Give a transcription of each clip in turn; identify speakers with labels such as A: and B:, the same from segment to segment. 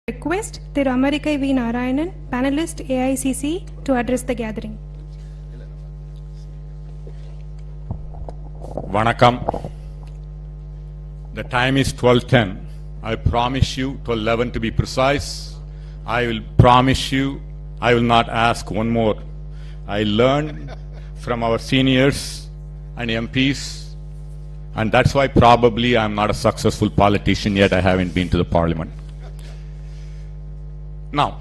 A: Request Thiru Americai V. Narayanan, panelist AICC, to address the gathering.
B: Vanakkam. The time is 12:10. I promise you 12:11 to be precise. I will promise you I will not ask one more. I learned from our seniors and MPs, and that's why probably I'm not a successful politician yet. I haven't been to the parliament. Now,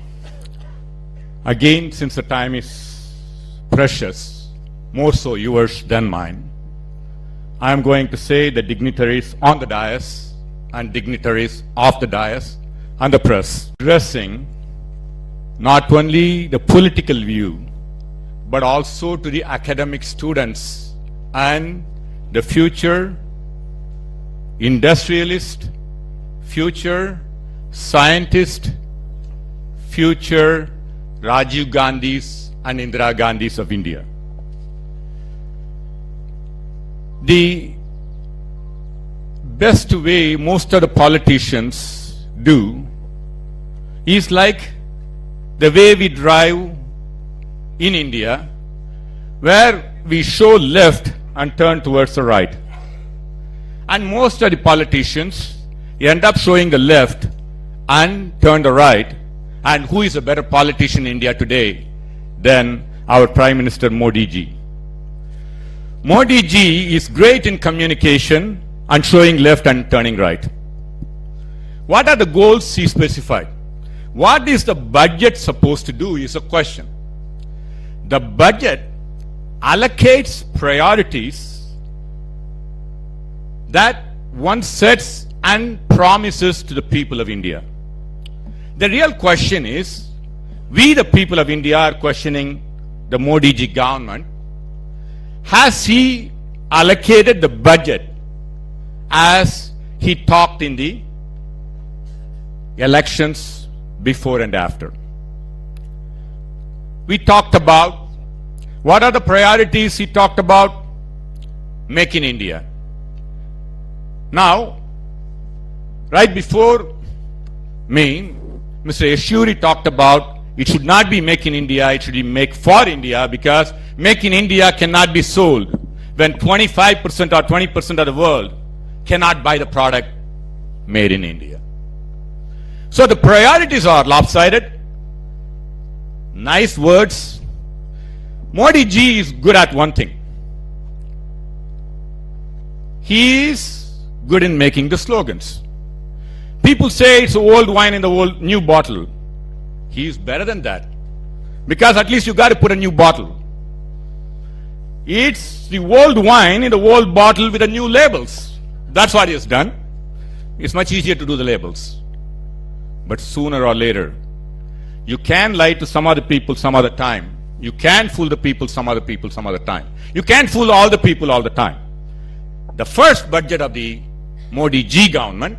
B: again, since the time is precious, more so yours than mine, I am going to say the dignitaries on the dais and dignitaries off the dais and the press, addressing not only the political view, but also to the academic students and the future industrialist, future scientist, future Rajiv Gandhis and Indira Gandhis of India. The best way most of the politicians do is like the way we drive in India, where we show left and turn towards the right. And most of the politicians end up showing the left and turn the right. And who is a better politician in India today than our Prime Minister Modi ji? Modi ji is great in communication and showing left and turning right. What are the goals he specified? What is the budget supposed to do is a question. The budget allocates priorities that one sets and promises to the people of India. The real question is, we the people of India are questioning the Modi ji government. Has he allocated the budget as he talked in the elections before and after? We talked about what are the priorities he talked about. Make in India. Now, right before me, Mr. Yeshuri talked about it should not be Make in India, it should be Make for India, because Make in India cannot be sold when 25% or 20% of the world cannot buy the product made in India. So the priorities are lopsided. Nice words. Modi ji is good at one thing. He is good in making the slogans. People say it's old wine in the old new bottle. He is better than that, because at least you got to put a new bottle. It's the old wine in the old bottle with the new labels. That's what he has done. It's much easier to do the labels. But sooner or later, you can lie to some other people some other time. You can fool the people some other people some other time. You can't fool all the people all the time. The first budget of the Modi ji government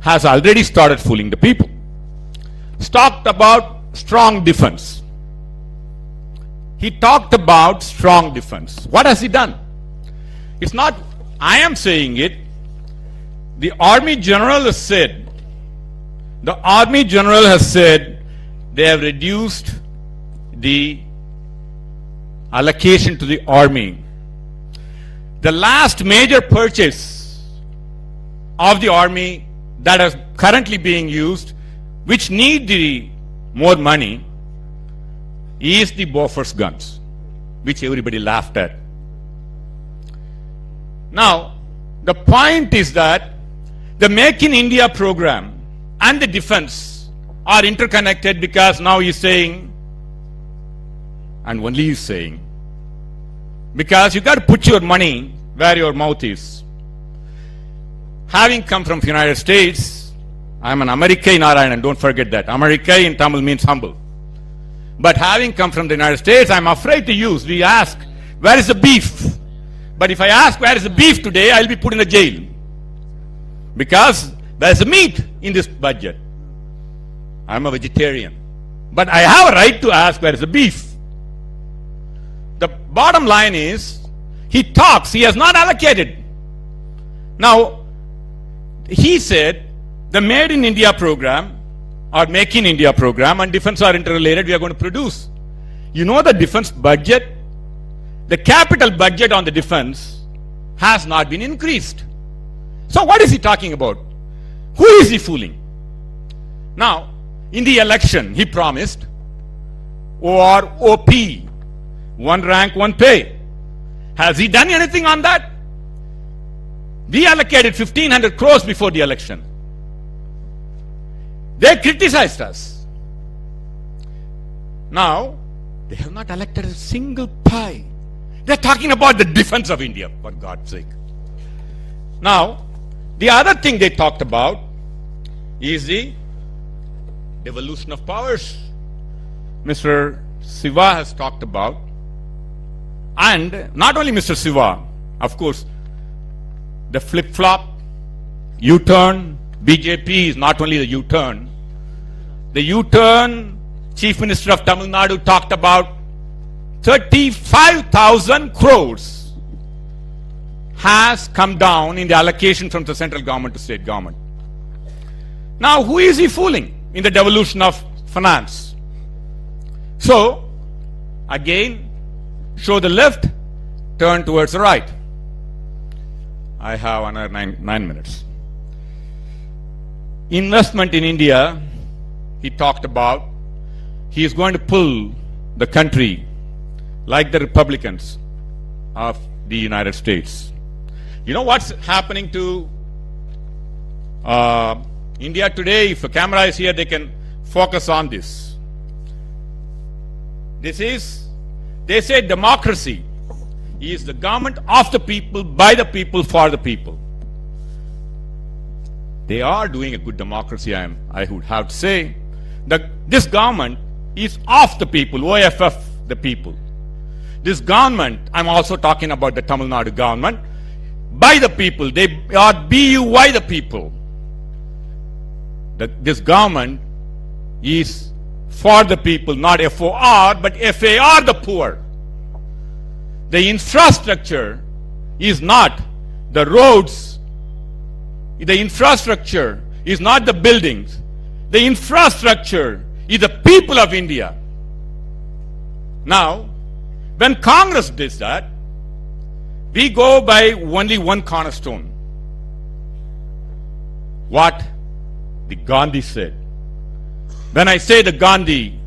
B: has already started fooling the people. Talked about strong defense. He talked about strong defense. What has he done? It's not I am saying it. The Army General has said, they have reduced the allocation to the army. The last major purchase of the army that is currently being used, which need the more money, is the Bofors guns, which everybody laughed at. Now, the point is that the Make in India program and the defense are interconnected, because now he's saying, and only he's saying, because you got to put your money where your mouth is. Having come from the United States, I'm an Americai Narayanan, don't forget that. Americai in Tamil means humble. But having come from the United States, I'm afraid to use. We ask, where is the beef? But if I ask where is the beef today, I'll be put in the jail. Because there's a meat in this budget. I'm a vegetarian. But I have a right to ask where is the beef. The bottom line is, he talks, he has not allocated. Now, he said the Made in India program or Make in India program and defense are interrelated, we are going to produce. You know the defense budget, the capital budget on the defense has not been increased. So what is he talking about? Who is he fooling? Now, in the election, he promised OROP, one rank, one pay. Has he done anything on that? We allocated 1,500 crores before the election. They criticized us. Now, they have not elected a single pie. They're talking about the defense of India, for God's sake. Now, the other thing they talked about is the devolution of powers. Mr. Siva has talked about, and not only Mr. Siva, of course, the flip-flop, U-turn, BJP is not only the U-turn. The U-turn, Chief Minister of Tamil Nadu talked about 35,000 crores has come down in the allocation from the central government to state government. Now, who is he fooling in the devolution of finance? So, again, show the left, turn towards the right. I have another 9 minutes. Investment in India, he talked about. He is going to pull the country like the Republicans of the United States. You know what's happening to India today? If a camera is here, they can focus on this. This is, they say democracy is the government of the people, by the people, for the people. They are doing a good democracy, I would have to say. This government is of the people, OFF, the people. This government, I'm also talking about the Tamil Nadu government, by the people, they are BUY the people. This government is for the people, not FOR, but FAR the poor. The infrastructure is not the roads, the infrastructure is not the buildings, the infrastructure is the people of India. Now, when Congress does that, we go by only one cornerstone. What the Gandhi said. When I say the Gandhi,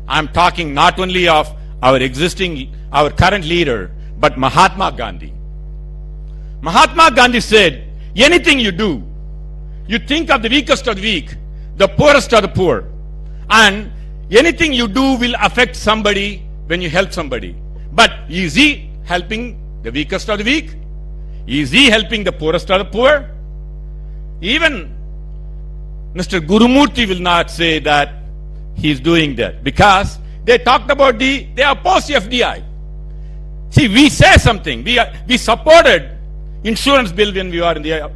B: I'm talking not only of our current leader, but Mahatma Gandhi. Mahatma Gandhi said, anything you do, you think of the weakest of the weak, the poorest of the poor, and anything you do will affect somebody when you help somebody. But is he helping the weakest of the weak? Is he helping the poorest of the poor? Even Mr. Gurumurthy will not say that he is doing that, because they talked about they opposed FDI. See, we say something. We supported insurance bill when we were in the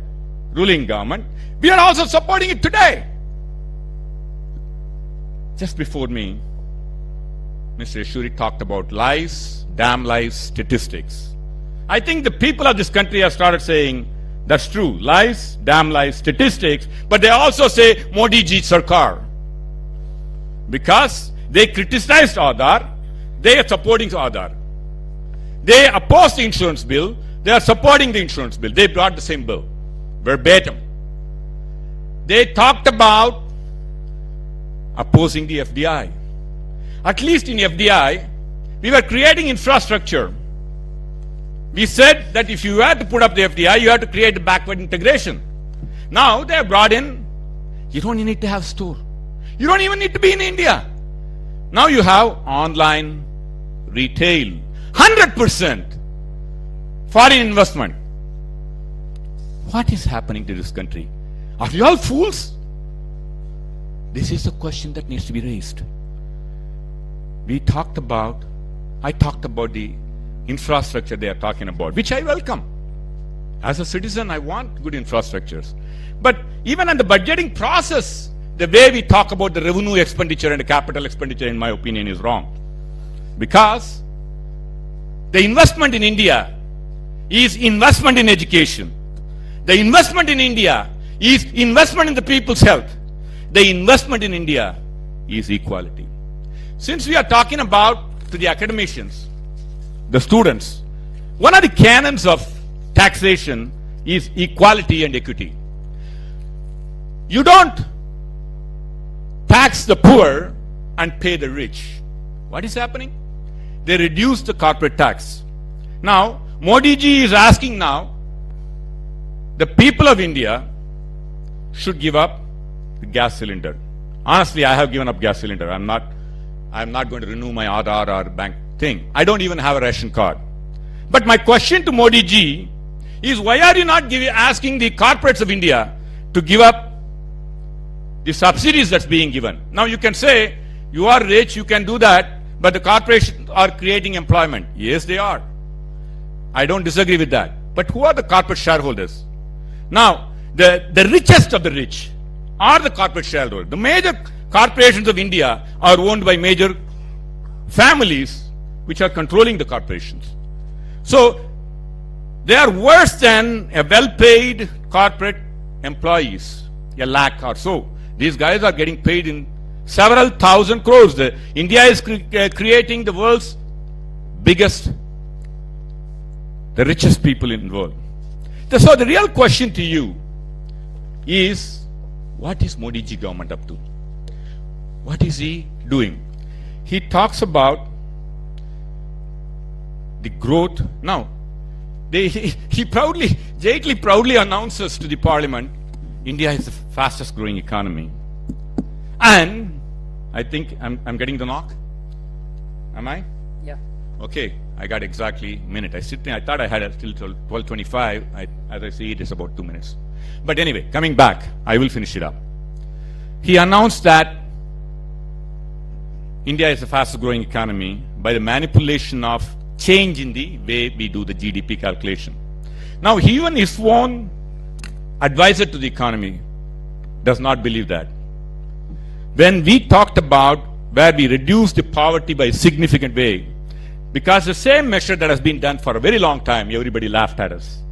B: ruling government. We are also supporting it today. Just before me, Mr. Yeshuri talked about lies, damn lies, statistics. I think the people of this country have started saying, that's true, lies, damn lies, statistics, but they also say Modi ji Sarkar. Because they criticized Aadhaar, they are supporting Aadhaar. They opposed the insurance bill, they are supporting the insurance bill. They brought the same bill, verbatim. They talked about opposing the FDI. At least in FDI, we were creating infrastructure. We said that if you had to put up the FDI, you have to create the backward integration. Now they have brought in, you don't need to have store. You don't even need to be in India. Now you have online retail. 100% foreign investment. What is happening to this country? Are you all fools? This is a question that needs to be raised. I talked about the infrastructure they are talking about, which I welcome. As a citizen, I want good infrastructures. But even in the budgeting process, the way we talk about the revenue expenditure and the capital expenditure, in my opinion, is wrong. Because the investment in India is investment in education. The investment in India is investment in the people's health. the investment in India is equality. Since we are talking about to the academicians, the students, one of the canons of taxation is equality and equity. You don't tax the poor and pay the rich. What is happening? They reduce the corporate tax. Now, Modi ji is asking now, the people of India should give up the gas cylinder. Honestly, I have given up gas cylinder. I'm not going to renew my Aadhaar or bank thing. I don't even have a ration card. But my question to Modi ji is, why are you not asking the corporates of India to give up the subsidies that's being given? Now you can say, you are rich, you can do that, but the corporations are creating employment. Yes, they are. I don't disagree with that. But who are the corporate shareholders? Now, the richest of the rich are the corporate shareholders. The major corporations of India are owned by major families which are controlling the corporations. So, they are worse than a well-paid corporate employees, a lakh or so. These guys are getting paid in several thousand crores. India is creating the world's biggest, the richest people in the world. So the real question to you is, what is Modi ji government up to? What is he doing? He talks about the growth. Now, Jaitley proudly announces to the parliament, India is the fastest growing economy. And I think I'm getting the knock. Am I?
C: Yeah.
B: Okay, I got exactly a minute. I thought I had till 12:25. As I see, it is about 2 minutes. But anyway, coming back, I will finish it up. He announced that India is the fastest growing economy by the manipulation of change in the way we do the GDP calculation. Now, even his own advisor to the economy does not believe that. When we talked about where we reduced the poverty by a significant way, because the same measure that has been done for a very long time, everybody laughed at us.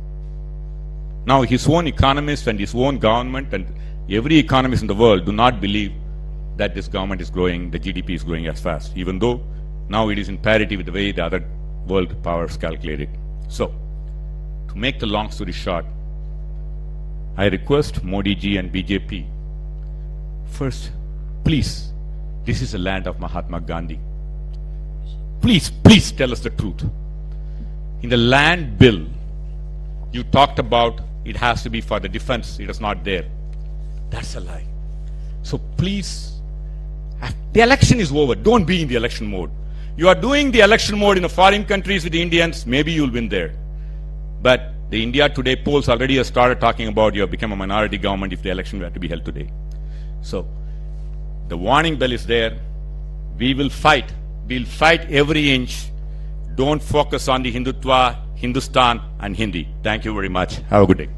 B: Now his own economists and his own government and every economist in the world do not believe that this government is growing, the GDP is growing as fast, even though now it is in parity with the way the other world powers calculate it. So, to make the long story short, I request Modi ji and BJP, first, please, this is the land of Mahatma Gandhi. Please tell us the truth. In the land bill, you talked about it has to be for the defense. It is not there. That's a lie. So please, the election is over. Don't be in the election mode. You are doing the election mode in the foreign countries with the Indians. Maybe you'll win there. But the India Today polls already have started talking about you have become a minority government if the election were to be held today. So the warning bell is there. We will fight. We'll fight every inch. Don't focus on the Hindutva, Hindustan and Hindi. Thank you very much. Have a good day.